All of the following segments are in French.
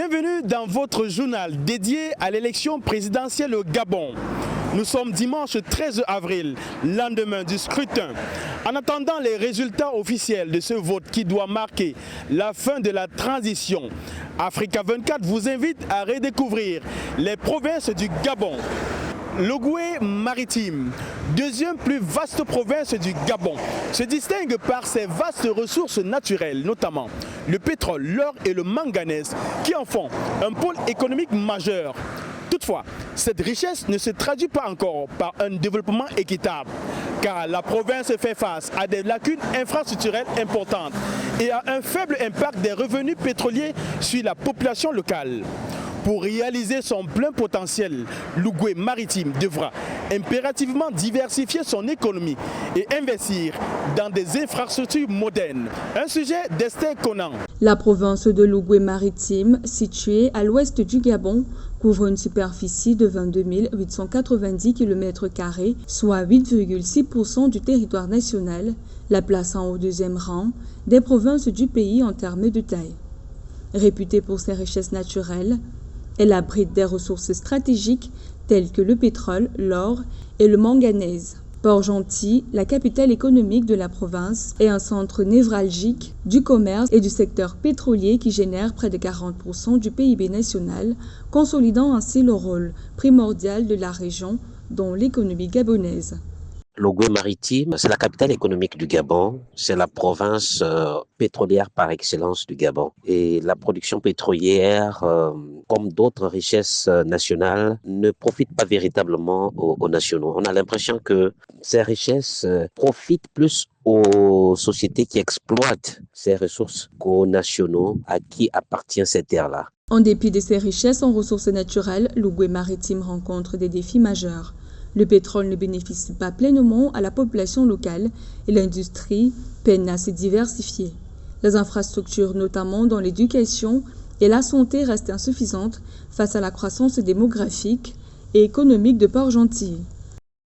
Bienvenue dans votre journal dédié à l'élection présidentielle au Gabon. Nous sommes dimanche 13 avril, lendemain du scrutin. En attendant les résultats officiels de ce vote qui doit marquer la fin de la transition, Africa 24 vous invite à redécouvrir les provinces du Gabon. Logoué-Maritime, deuxième plus vaste province du Gabon, se distingue par ses vastes ressources naturelles, notamment le pétrole, l'or et le manganèse, qui en font un pôle économique majeur. Toutefois, cette richesse ne se traduit pas encore par un développement équitable, car la province fait face à des lacunes infrastructurelles importantes et à un faible impact des revenus pétroliers sur la population locale. Pour réaliser son plein potentiel, Logoué-Maritime devra impérativement diversifier son économie et investir dans des infrastructures modernes. Un sujet d'Esther Conan. La province de Logoué-Maritime, située à l'ouest du Gabon, couvre une superficie de 22 890 km², soit 8,6% du territoire national, la plaçant au deuxième rang des provinces du pays en termes de taille. Réputée pour ses richesses naturelles, elle abrite des ressources stratégiques telles que le pétrole, l'or et le manganèse. Port-Gentil, la capitale économique de la province, est un centre névralgique du commerce et du secteur pétrolier qui génère près de 40% du PIB national, consolidant ainsi le rôle primordial de la région dans l'économie gabonaise. Logoué-Maritime, c'est la capitale économique du Gabon, c'est la province pétrolière par excellence du Gabon. Et la production pétrolière, comme d'autres richesses nationales, ne profite pas véritablement aux nationaux. On a l'impression que ces richesses profitent plus aux sociétés qui exploitent ces ressources qu'aux nationaux à qui appartient ces terres-là. En dépit de ses richesses en ressources naturelles, Logoué-Maritime rencontre des défis majeurs. Le pétrole ne bénéficie pas pleinement à la population locale et l'industrie peine à se diversifier. Les infrastructures, notamment dans l'éducation et la santé, restent insuffisantes face à la croissance démographique et économique de Port-Gentil.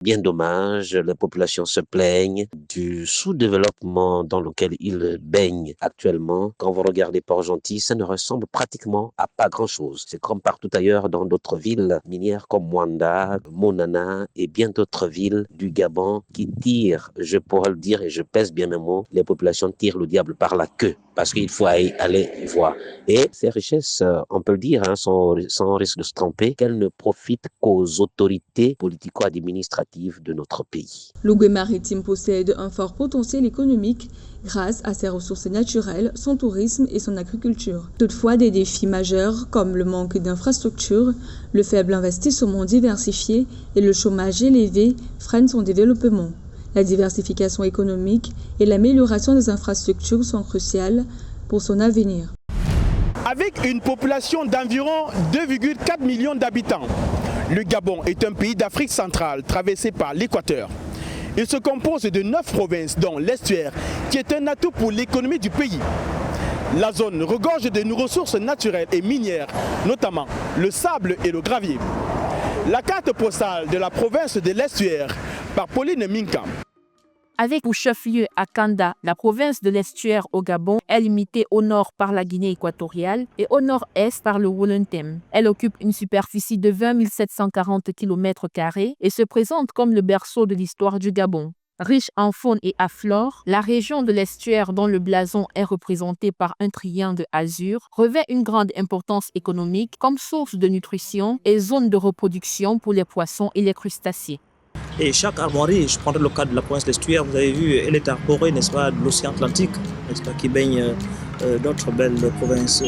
Bien dommage, les populations se plaignent du sous-développement dans lequel ils baignent actuellement. Quand vous regardez Port-Gentil, ça ne ressemble pratiquement à pas grand-chose. C'est comme partout ailleurs dans d'autres villes minières comme Mwanda, Monana et bien d'autres villes du Gabon qui tirent, je pourrais le dire et je pèse bien mes mots, les populations tirent le diable par la queue parce qu'il faut aller voir. Et ces richesses, on peut le dire, sans risque de se tromper, qu'elles ne profitent qu'aux autorités politico-administratives de notre pays. Logoué-Maritime possède un fort potentiel économique grâce à ses ressources naturelles, son tourisme et son agriculture. Toutefois, des défis majeurs comme le manque d'infrastructures, le faible investissement diversifié et le chômage élevé freinent son développement. La diversification économique et l'amélioration des infrastructures sont cruciales pour son avenir. Avec une population d'environ 2,4 millions d'habitants, le Gabon est un pays d'Afrique centrale traversé par l'Équateur. Il se compose de 9 provinces, dont l'estuaire, qui est un atout pour l'économie du pays. La zone regorge de nos ressources naturelles et minières, notamment le sable et le gravier. La carte postale de la province de l'estuaire par Pauline Minka. Avec pour chef-lieu à Kanda, la province de l'estuaire au Gabon est limitée au nord par la Guinée équatoriale et au nord-est par le Wollontem. Elle occupe une superficie de 20 740 km² et se présente comme le berceau de l'histoire du Gabon. Riche en faune et à flore, la région de l'estuaire dont le blason est représenté par un triangle azur revêt une grande importance économique comme source de nutrition et zone de reproduction pour les poissons et les crustacés. Et chaque armoirie, je prendrai le cas de la province d'Estuaire, vous avez vu, elle est arborée, n'est-ce pas, de l'océan Atlantique, n'est-ce pas, qui baigne d'autres belles provinces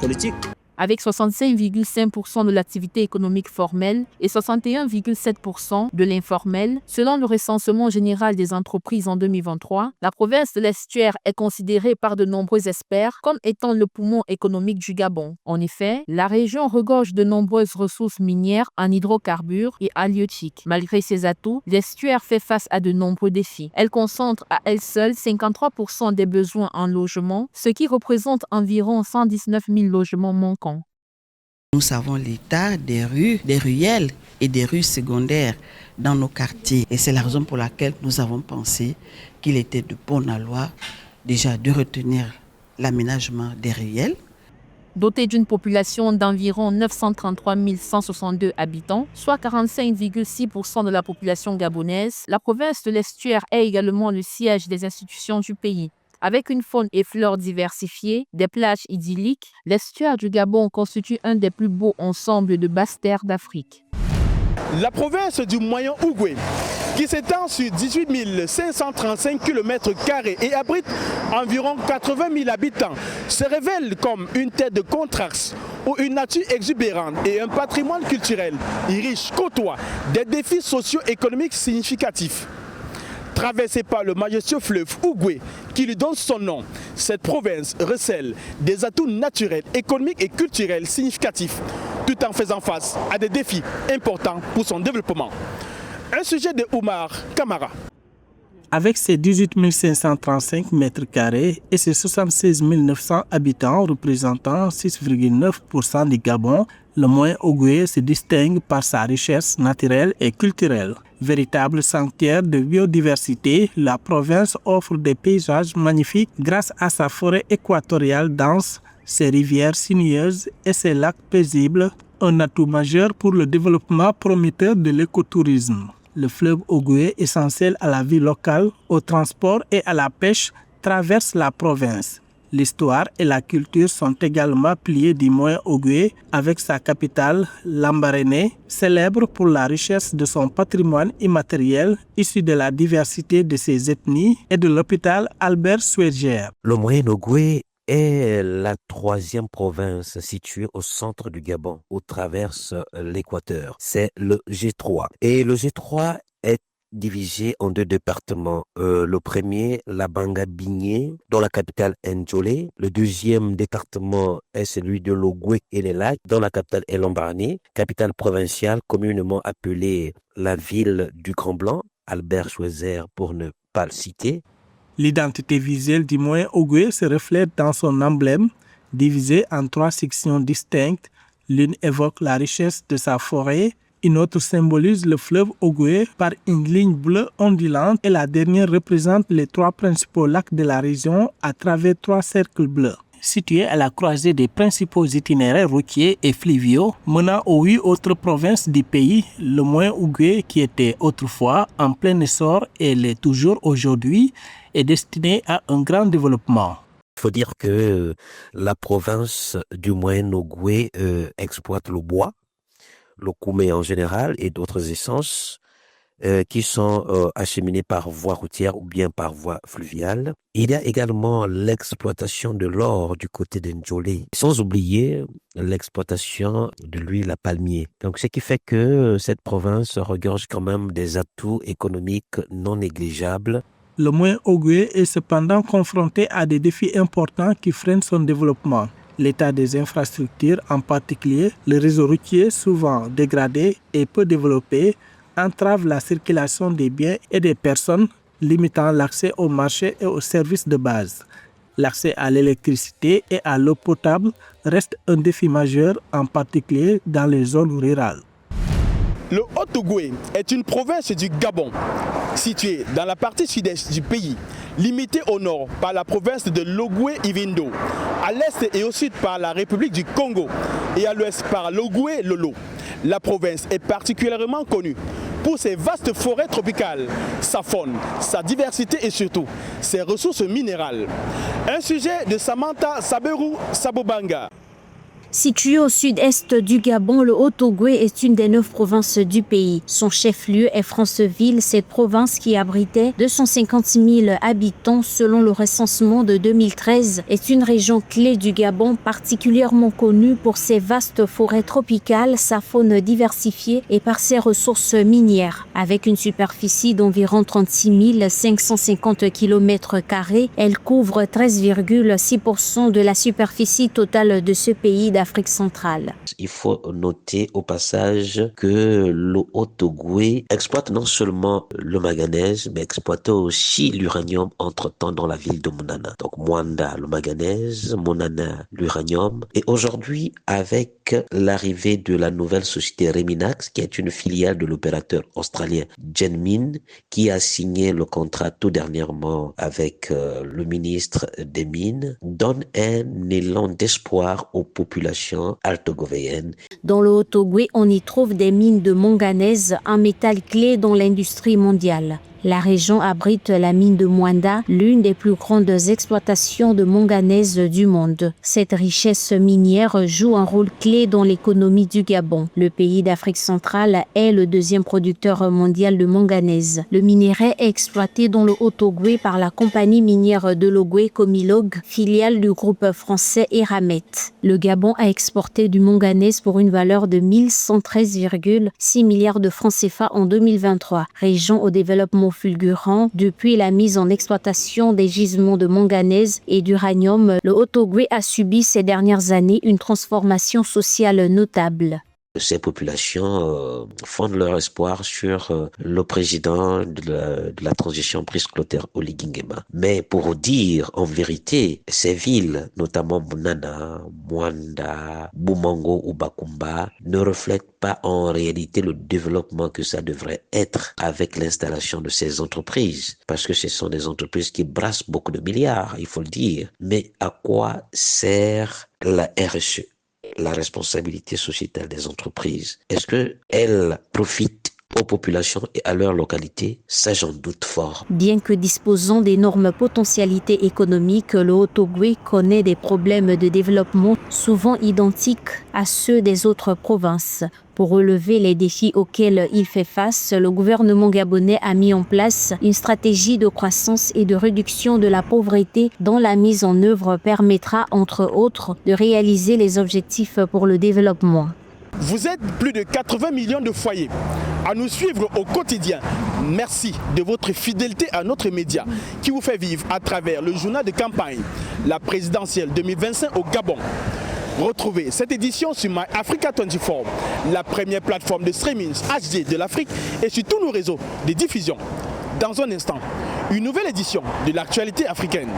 politiques. Avec 65,5% de l'activité économique formelle et 61,7% de l'informel, selon le recensement général des entreprises en 2023, la province de l'estuaire est considérée par de nombreux experts comme étant le poumon économique du Gabon. En effet, la région regorge de nombreuses ressources minières en hydrocarbures et halieutiques. Malgré ses atouts, l'estuaire fait face à de nombreux défis. Elle concentre à elle seule 53% des besoins en logement, ce qui représente environ 119 000 logements manquants. Nous savons l'état des rues, des ruelles et des rues secondaires dans nos quartiers. Et c'est la raison pour laquelle nous avons pensé qu'il était de bonne loi déjà de retenir l'aménagement des ruelles Dotée d'une population d'environ 933 162 habitants, soit 45,6% de la population gabonaise, la province de l'Estuaire est également le siège des institutions du pays. Avec une faune et flore diversifiées, des plages idylliques, l'estuaire du Gabon constitue un des plus beaux ensembles de basses terres d'Afrique. La province du Moyen-Ogooué, qui s'étend sur 18 535 km² et abrite environ 80 000 habitants, se révèle comme une terre de contraste où une nature exubérante et un patrimoine culturel riche côtoient des défis socio-économiques significatifs. Traversée par le majestueux fleuve Ogooué qui lui donne son nom, cette province recèle des atouts naturels, économiques et culturels significatifs, tout en faisant face à des défis importants pour son développement. Un sujet de Oumar Kamara. Avec ses 18 535 m² et ses 76 900 habitants représentant 6,9% du Gabon, le Moyen-Ogooué se distingue par sa richesse naturelle et culturelle. Véritable sanctuaire de biodiversité, la province offre des paysages magnifiques grâce à sa forêt équatoriale dense, ses rivières sinueuses et ses lacs paisibles, un atout majeur pour le développement prometteur de l'écotourisme. Le fleuve Ogooué, essentiel à la vie locale, au transport et à la pêche, traverse la province. L'histoire et la culture sont également pliées du Moyen-Ogooué avec sa capitale, Lambaréné, célèbre pour la richesse de son patrimoine immatériel issu de la diversité de ses ethnies et de l'hôpital Albert Schweitzer. Le Moyen-Ogooué est la troisième province située au centre du Gabon, où traverse l'équateur. C'est le G3. Et le G3 est divisé en deux départements. Le premier, la Banga-Bigné, dont la capitale est Ndjolé. Le deuxième département est celui de l'Ogooué et les lacs, dont la capitale est Lambaréné, capitale provinciale communément appelée la ville du Grand Blanc, Albert Schweitzer pour ne pas le citer. L'identité visuelle du Moyen-Ogooué se reflète dans son emblème, divisé en 3 sections distinctes. L'une évoque la richesse de sa forêt, une autre symbolise le fleuve Ogooué par une ligne bleue ondulante et la dernière représente les 3 principaux lacs de la région à travers 3 cercles bleus. Situé à la croisée des principaux itinéraires routiers et fluviaux menant aux 8 autres provinces du pays, le Moyen-Ogooué, qui était autrefois en plein essor et l'est toujours aujourd'hui, est destiné à un grand développement. Il faut dire que la province du Moyen-Ogooué exploite le bois, le koumé en général et d'autres essences qui sont acheminées par voie routière ou bien par voie fluviale. Il y a également l'exploitation de l'or du côté de Ndjolé, sans oublier l'exploitation de l'huile à palmier. Donc, ce qui fait que cette province regorge quand même des atouts économiques non négligeables. Le Moyen-Ogooué est cependant confronté à des défis importants qui freinent son développement. L'état des infrastructures, en particulier le réseau routier souvent dégradé et peu développé, entrave la circulation des biens et des personnes, limitant l'accès au marché et aux services de base. L'accès à l'électricité et à l'eau potable reste un défi majeur, en particulier dans les zones rurales. Le Haut-Ogooué est une province du Gabon, située dans la partie sud-est du pays, limitée au nord par la province de l'Ogooué-Ivindo, à l'est et au sud par la République du Congo et à l'ouest par l'Ogooué-Lolo. La province est particulièrement connue pour ses vastes forêts tropicales, sa faune, sa diversité et surtout ses ressources minérales. Un sujet de Samantha Saberou Sabobanga. Situé au sud-est du Gabon, le Haut-Ogooué est une des 9 provinces du pays. Son chef-lieu est Franceville, cette province qui abritait 250 000 habitants selon le recensement de 2013, est une région clé du Gabon particulièrement connue pour ses vastes forêts tropicales, sa faune diversifiée et par ses ressources minières. Avec une superficie d'environ 36 550 km², elle couvre 13,6% de la superficie totale de ce pays d'Afrique centrale. Il faut noter au passage que le Haut-Ogooué exploite non seulement le manganèse, mais exploite aussi l'uranium entre-temps dans la ville de Monana. Donc Mwanda, le manganèse, Monana, l'uranium. Et aujourd'hui, avec avec l'arrivée de la nouvelle société Reminax, qui est une filiale de l'opérateur australien Genmin, qui a signé le contrat tout dernièrement avec le ministre des Mines, donne un élan d'espoir aux populations altogovéennes. Dans le Haut-Ogooué, on y trouve des mines de manganèse, un métal clé dans l'industrie mondiale. La région abrite la mine de Mwanda, l'une des plus grandes exploitations de manganèse du monde. Cette richesse minière joue un rôle clé dans l'économie du Gabon. Le pays d'Afrique centrale est le deuxième producteur mondial de manganèse. Le minerai est exploité dans le Haut-Ogooué par la compagnie minière de l'Ogooué Comilog, filiale du groupe français Eramet. Le Gabon a exporté du manganèse pour une valeur de 1113,6 milliards de francs CFA en 2023. Région au développement fulgurant depuis la mise en exploitation des gisements de manganèse et d'uranium, le Haut-Ogooué a subi ces dernières années une transformation sociale notable. Ces populations fondent leur espoir sur le président de la transition Brice Clotaire Oligui Nguema. Mais pour dire en vérité, ces villes, notamment Bounana, Mwanda, Boumango ou Bakumba, ne reflètent pas en réalité le développement que ça devrait être avec l'installation de ces entreprises. Parce que ce sont des entreprises qui brassent beaucoup de milliards, il faut le dire. Mais à quoi sert la RSE? La responsabilité sociétale des entreprises. Est-ce qu'elle profite aux populations et à leur localité? Ça, j'en doute fort. Bien que disposant d'énormes potentialités économiques, le Haut-Ogooué connaît des problèmes de développement souvent identiques à ceux des autres provinces. Pour relever les défis auxquels il fait face, le gouvernement gabonais a mis en place une stratégie de croissance et de réduction de la pauvreté dont la mise en œuvre permettra, entre autres, de réaliser les objectifs pour le développement. Vous êtes plus de 80 millions de foyers à nous suivre au quotidien. Merci de votre fidélité à notre média qui vous fait vivre à travers le journal de campagne, la présidentielle 2025 au Gabon. Retrouvez cette édition sur MyAfrica24, la première plateforme de streaming HD de l'Afrique et sur tous nos réseaux de diffusion. Dans un instant, une nouvelle édition de l'actualité africaine.